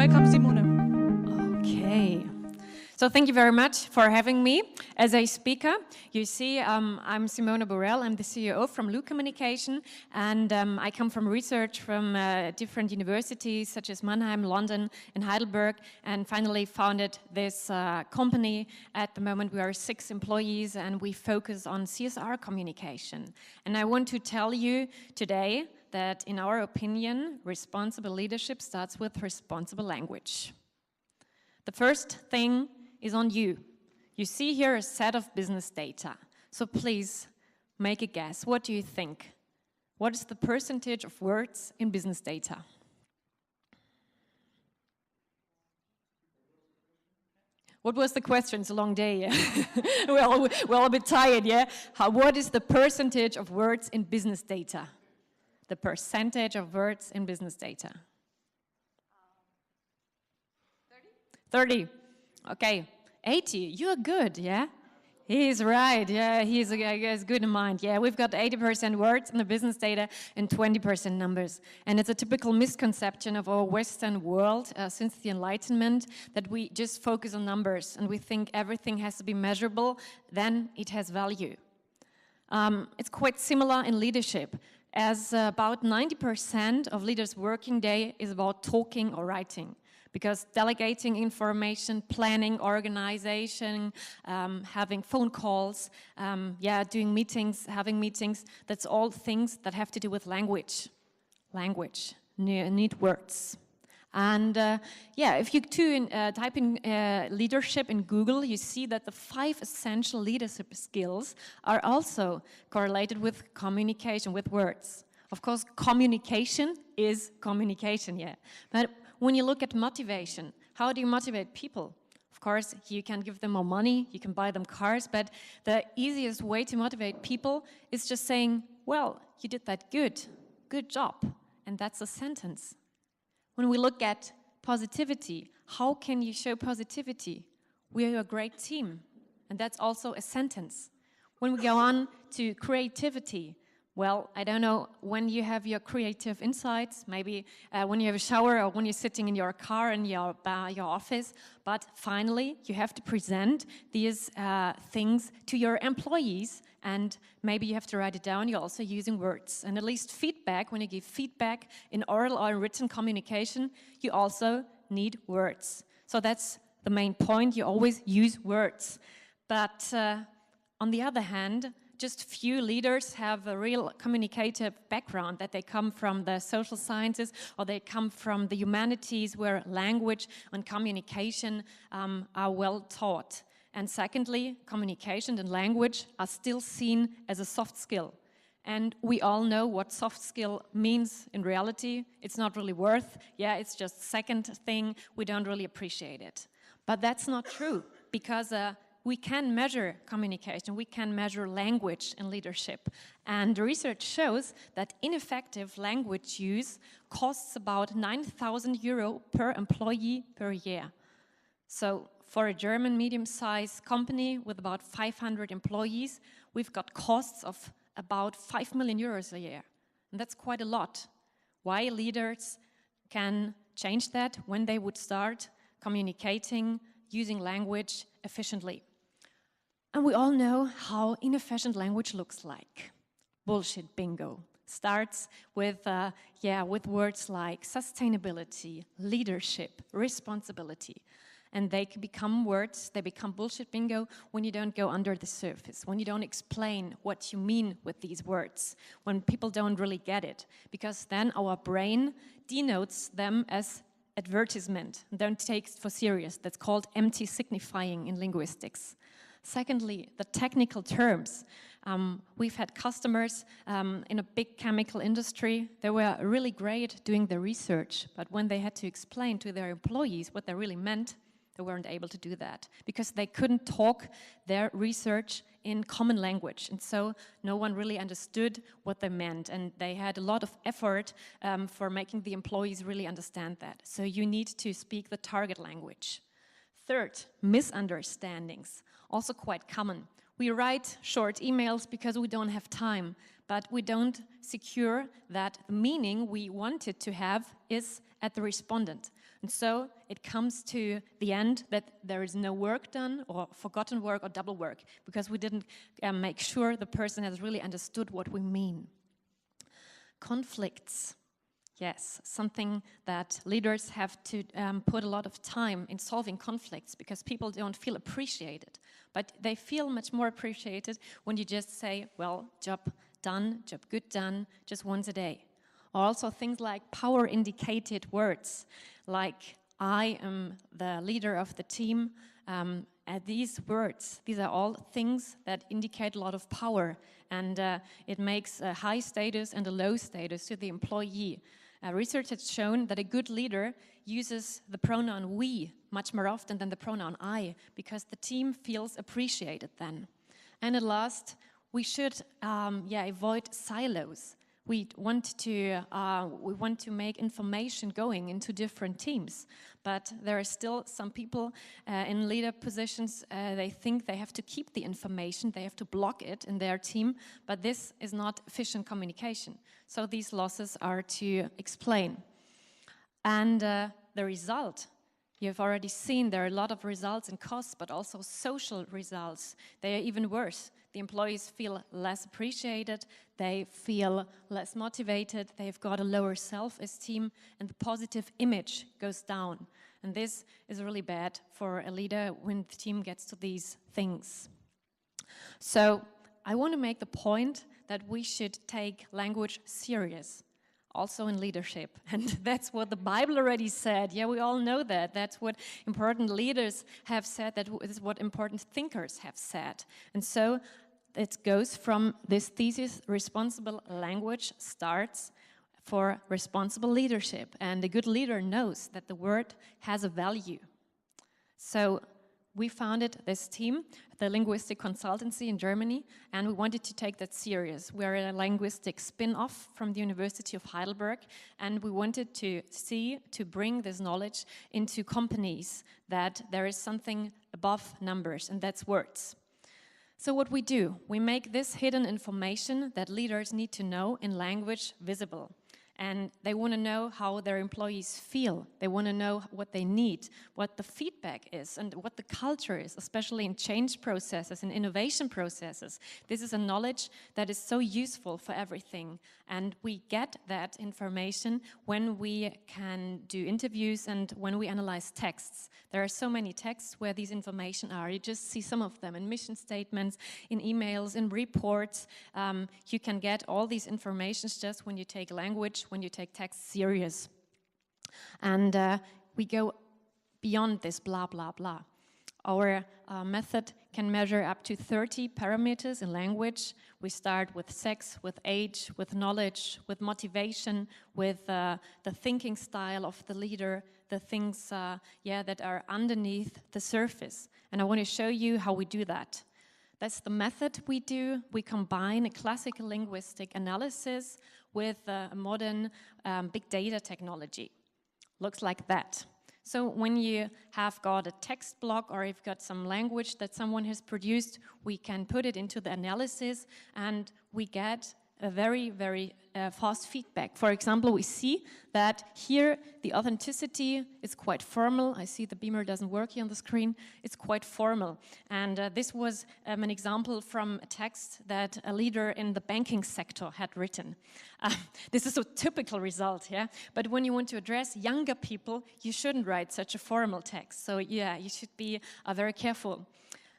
Welcome, Simone. Okay. So thank you very much for having me as a speaker. You see, I'm Simone Burel. I'm the CEO from Lu Communication, and I come from research from different universities such as Mannheim, London, and Heidelberg, and finally founded this company. At the moment, we are 6 employees, and we focus on CSR communication. And I want to tell you today that, in our opinion, responsible leadership starts with responsible language. The first thing is on you. You see here a set of business data. So please make a guess. What do you think? What is the percentage of words in business data? What was the question? It's a long day. Yeah? we're all a bit tired, yeah? What is the percentage of words in business data? The percentage of words in business data. 30? Okay. 80, you're good, yeah? He's right, yeah, he's good in mind. Yeah, we've got 80% words in the business data and 20% numbers. And it's a typical misconception of our Western world since the Enlightenment that we just focus on numbers and we think everything has to be measurable, then it has value. It's quite similar in leadership, as about 90% of leaders' working day is about talking or writing. Because delegating information, planning, organization, having phone calls, doing meetings, having meetings, that's all things that have to do with language. Language, need words. And if you type in leadership in Google, you see that the 5 essential leadership skills are also correlated with communication, with words. Of course, communication is communication, yeah. But when you look at motivation, how do you motivate people? Of course, you can give them more money, you can buy them cars, but the easiest way to motivate people is just saying, well, you did that good job, and that's a sentence. When we look at positivity, how can you show positivity? We are a great team, and that's also a sentence. When we go on to creativity, well, I don't know, when you have your creative insights, maybe when you have a shower or when you're sitting in your car in your office, but finally you have to present these things to your employees, and maybe you have to write it down. You're also using words. And at least feedback, when you give feedback in oral or written communication, you also need words. So that's the main point, you always use words. But on the other hand, just few leaders have a real communicative background, that they come from the social sciences or they come from the humanities where language and communication are well taught. And secondly, communication and language are still seen as a soft skill. And we all know what soft skill means in reality. It's not really worth, it's just second thing, we don't really appreciate it. But that's not true, because we can measure communication, we can measure language in leadership. And the research shows that ineffective language use costs about 9,000 euro per employee per year. So for a German medium-sized company with about 500 employees, we've got costs of about 5 million euros a year. And that's quite a lot. Why leaders can change that when they would start communicating, using language efficiently. And we all know how inefficient language looks like. Bullshit bingo. Starts with words like sustainability, leadership, responsibility. And they can become words, they become bullshit bingo when you don't go under the surface, when you don't explain what you mean with these words, when people don't really get it. Because then our brain denotes them as advertisement, don't take it for serious. That's called empty signifying in linguistics. Secondly, the technical terms. We've had customers in a big chemical industry. They were really great doing the research, but when they had to explain to their employees what they really meant, they weren't able to do that because they couldn't talk their research in common language. And so no one really understood what they meant, and they had a lot of effort for making the employees really understand that. So you need to speak the target language. Third, misunderstandings. Also quite common. We write short emails because we don't have time, but we don't secure that the meaning we wanted to have is at the respondent. And so it comes to the end that there is no work done, or forgotten work, or double work, because we didn't make sure the person has really understood what we mean. Conflicts. Yes, something that leaders have to put a lot of time in solving conflicts, because people don't feel appreciated. But they feel much more appreciated when you just say, well, job done, job good done, just once a day. Or also things like power-indicated words, like I am the leader of the team. These words, these are all things that indicate a lot of power, and it makes a high status and a low status to the employee. Research has shown that a good leader uses the pronoun we much more often than the pronoun I, because the team feels appreciated then. And at last, we should avoid silos. We want to make information going into different teams, but there are still some people in leader positions. They think they have to keep the information, they have to block it in their team, but this is not efficient communication. So these losses are to explain. And the result, you've already seen there are a lot of results and costs, but also social results. They are even worse. The employees feel less appreciated, they feel less motivated, they've got a lower self-esteem, and the positive image goes down. And this is really bad for a leader when the team gets to these things. So I want to make the point that we should take language serious, also in leadership. And that's what the Bible already said. Yeah, we all know that. That's what important leaders have said. That is what important thinkers have said. And so it goes from this thesis, responsible language starts for responsible leadership. And a good leader knows that the word has a value. So we founded this team, the linguistic consultancy in Germany, and we wanted to take that serious. We're a linguistic spin-off from the University of Heidelberg, and we wanted to bring this knowledge into companies, that there is something above numbers, and that's words. So what we do, we make this hidden information that leaders need to know in language visible. And they want to know how their employees feel. They want to know what they need, what the feedback is, and what the culture is, especially in change processes and innovation processes. This is a knowledge that is so useful for everything. And we get that information when we can do interviews and when we analyze texts. There are so many texts where these information are. You just see some of them in mission statements, in emails, in reports. You can get all these informations just when you take language, when you take text serious. And we go beyond this blah, blah, blah. Our method can measure up to 30 parameters in language. We start with sex, with age, with knowledge, with motivation, with the thinking style of the leader, the things that are underneath the surface. And I want to show you how we do that. That's the method we do. We combine a classical linguistic analysis with a modern big data technology. Looks like that. So when you have got a text block or you've got some language that someone has produced, we can put it into the analysis and we get a very, very fast feedback. For example, we see that here the authenticity is quite formal. I see the beamer doesn't work here on the screen. It's quite formal. And this was an example from a text that a leader in the banking sector had written. This is a typical result, yeah? But when you want to address younger people, you shouldn't write such a formal text. So yeah, you should be very careful.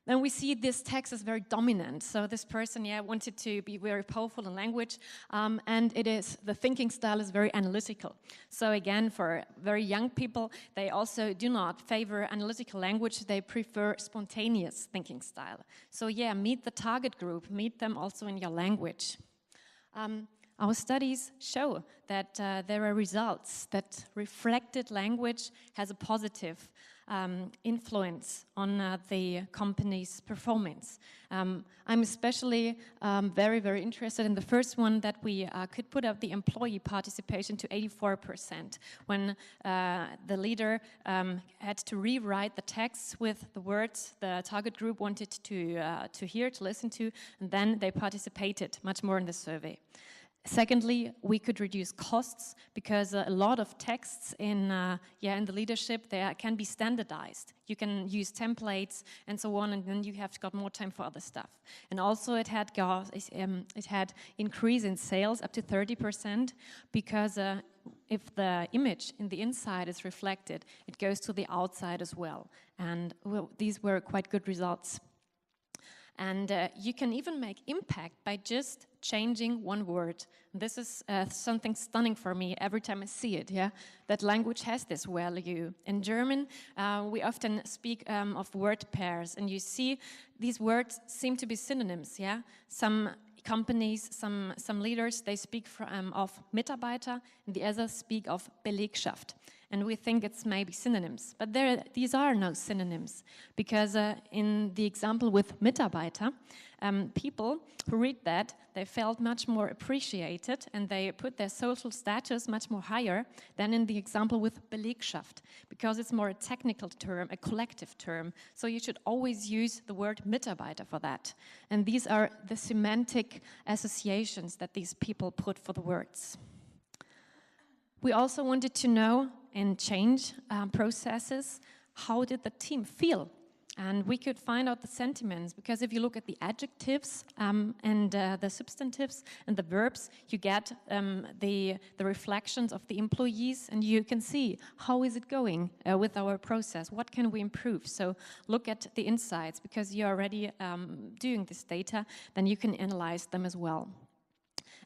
Then we see this text is very dominant. So this person, wanted to be very powerful in language, and the thinking style is very analytical. So again, for very young people, they also do not favor analytical language. They prefer spontaneous thinking style. So meet the target group, meet them also in your language. Our studies show that there are results that reflected language has a positive influence on the company's performance. I'm especially very, very interested in the first one, that we could put up the employee participation to 84% when the leader had to rewrite the text with the words the target group wanted to hear, to listen to, and then they participated much more in the survey. Secondly, we could reduce costs because a lot of texts in the leadership can be standardized. You can use templates and so on, and then you have got more time for other stuff. And also, it had increase in sales up to 30% because if the image in the inside is reflected, it goes to the outside as well. And these were quite good results. And you can even make impact by just changing one word. This is something stunning for me every time I see it, that language has this value. In German, we often speak of word pairs, and you see these words seem to be synonyms, Some companies, some leaders, they speak of Mitarbeiter, and the others speak of Belegschaft. And we think it's maybe synonyms, but these are no synonyms, because in the example with Mitarbeiter, people who read that, they felt much more appreciated, and they put their social status much more higher than in the example with Belegschaft, because it's more a technical term, a collective term. So you should always use the word Mitarbeiter for that. And these are the semantic associations that these people put for the words. We also wanted to know in change processes, how did the team feel? And we could find out the sentiments, because if you look at the adjectives and the substantives and the verbs, you get the reflections of the employees, and you can see how is it going with our process, what can we improve. So look at the insights, because you're already doing this data, then you can analyze them as well.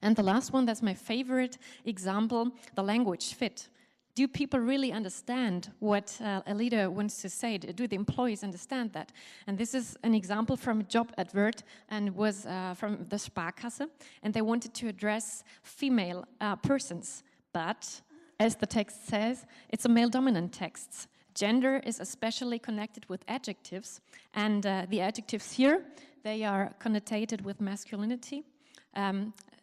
And the last one, that's my favorite example, the language fit. Do people really understand what a leader wants to say? Do the employees understand that? And this is an example from a job advert, and was from the Sparkasse, and they wanted to address female persons. But, as the text says, it's a male-dominant text. Gender is especially connected with adjectives, and the adjectives here, they are connotated with masculinity.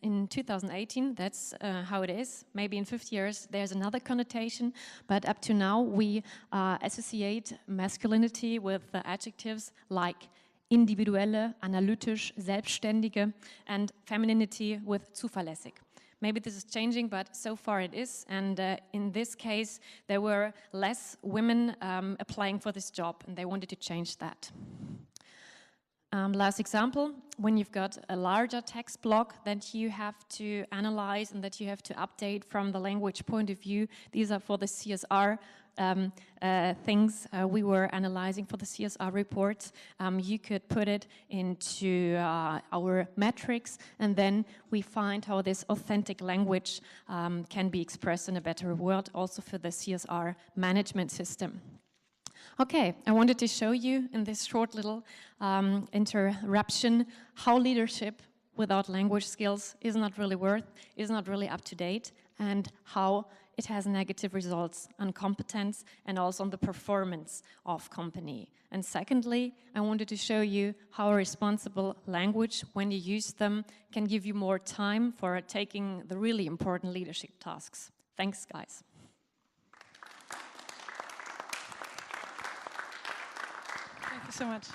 In 2018, that's how it is. Maybe in 50 years, there's another connotation, but up to now, we associate masculinity with adjectives like individuelle, analytisch, selbstständige, and femininity with zuverlässig. Maybe this is changing, but so far it is, and in this case, there were less women applying for this job, and they wanted to change that. Last example, when you've got a larger text block that you have to analyze and that you have to update from the language point of view, these are for the CSR things we were analyzing for the CSR reports. You could put it into our metrics, and then we find how this authentic language can be expressed in a better word, also for the CSR management system. Okay, I wanted to show you in this short little interruption how leadership without language skills is not really up to date, and how it has negative results on competence and also on the performance of company. And secondly, I wanted to show you how a responsible language, when you use them, can give you more time for taking the really important leadership tasks. Thanks, guys. Thank you so much.